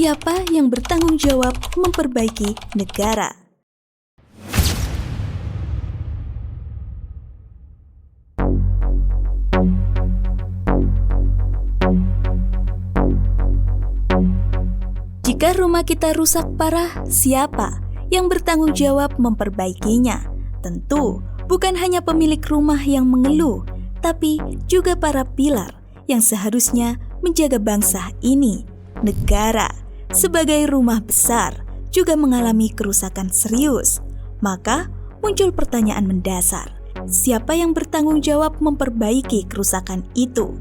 Siapa yang bertanggung jawab memperbaiki negara? Jika rumah kita rusak parah, siapa yang bertanggung jawab memperbaikinya? Tentu bukan hanya pemilik rumah yang mengeluh, tapi juga para pilar yang seharusnya menjaga bangsa ini. Negara sebagai rumah besar juga mengalami kerusakan serius. Maka muncul pertanyaan mendasar, siapa yang bertanggung jawab memperbaiki kerusakan itu?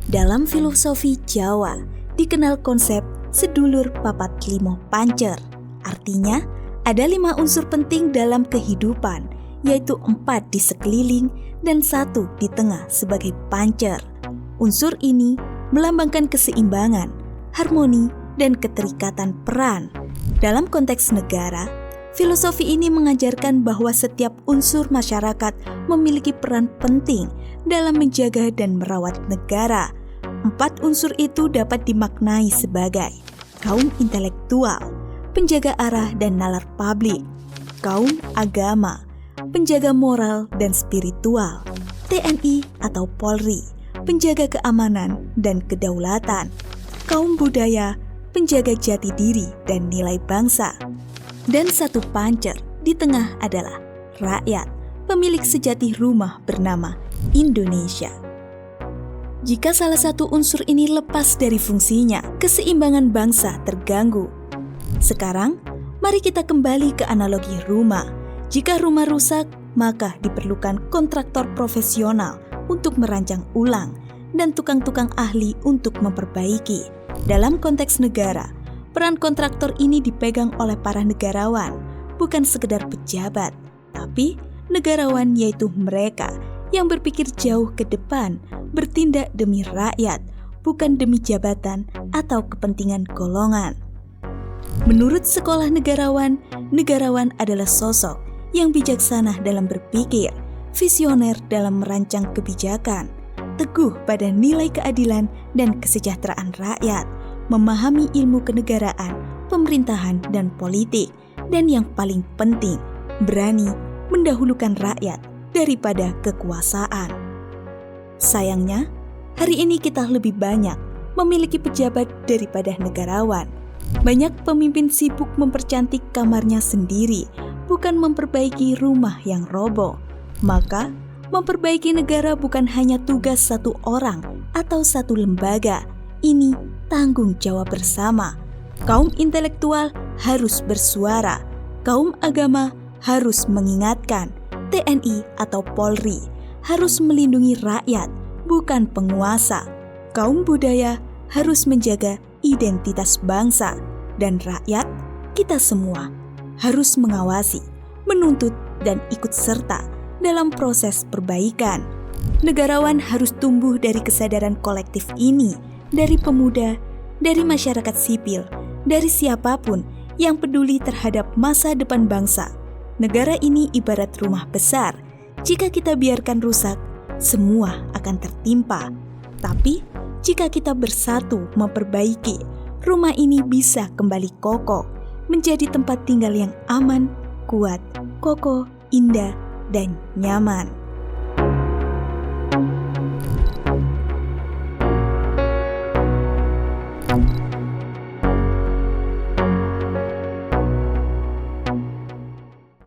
Dalam filosofi Jawa dikenal konsep sedulur papat limo pancer. Artinya, ada 5 unsur penting dalam kehidupan, yaitu 4 di sekeliling dan 1 di tengah sebagai pancer. Unsur ini melambangkan keseimbangan, harmoni, dan keterikatan peran. Dalam konteks negara, filosofi ini mengajarkan bahwa setiap unsur masyarakat memiliki peran penting dalam menjaga dan merawat negara. 4 unsur itu dapat dimaknai sebagai kaum intelektual, penjaga arah dan nalar publik; kaum agama, penjaga moral dan spiritual; TNI atau Polri, penjaga keamanan dan kedaulatan; kaum budaya, penjaga jati diri dan nilai bangsa; dan 1 pancer di tengah adalah rakyat, pemilik sejati rumah bernama Indonesia. Jika salah satu unsur ini lepas dari fungsinya, keseimbangan bangsa terganggu. Sekarang, mari kita kembali ke analogi rumah. Jika rumah rusak, maka diperlukan kontraktor profesional untuk merancang ulang dan tukang-tukang ahli untuk memperbaiki. Dalam konteks negara, peran kontraktor ini dipegang oleh para negarawan, bukan sekedar pejabat, tapi negarawan yaitu mereka yang berpikir jauh ke depan, bertindak demi rakyat, bukan demi jabatan atau kepentingan golongan. Menurut sekolah negarawan, negarawan adalah sosok yang bijaksana dalam berpikir, visioner dalam merancang kebijakan, teguh pada nilai keadilan dan kesejahteraan rakyat, memahami ilmu kenegaraan, pemerintahan, dan politik, dan yang paling penting, berani mendahulukan rakyat daripada kekuasaan. Sayangnya, hari ini kita lebih banyak memiliki pejabat daripada negarawan. Banyak pemimpin sibuk mempercantik kamarnya sendiri, bukan memperbaiki rumah yang roboh. Maka, memperbaiki negara bukan hanya tugas satu orang atau satu lembaga. Ini tanggung jawab bersama. Kaum intelektual harus bersuara, kaum agama harus mengingatkan, TNI atau Polri harus melindungi rakyat, bukan penguasa. Kaum budaya harus menjaga identitas bangsa, dan rakyat, kita semua, harus mengawasi, menuntut, dan ikut serta dalam proses perbaikan. Negarawan harus tumbuh dari kesadaran kolektif ini, dari pemuda, dari masyarakat sipil, dari siapapun yang peduli terhadap masa depan bangsa. Negara ini ibarat rumah besar. Jika kita biarkan rusak, semua akan tertimpa. Tapi, jika kita bersatu memperbaiki, rumah ini bisa kembali kokoh, menjadi tempat tinggal yang aman, kuat, kokoh, indah, dan nyaman.